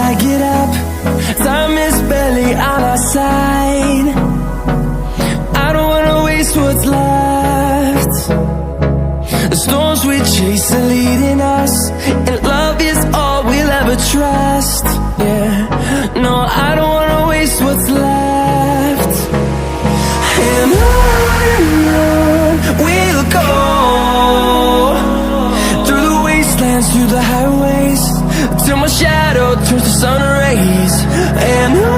I get up, time is barely on our side. I don't wanna waste what's left. The storms we chase are leading us, and love is all we'll ever trust. Yeah, no, I don't wanna waste what's left. And on we'll go, through the wastelands, through the highways, till my shadow turns to sun rays. And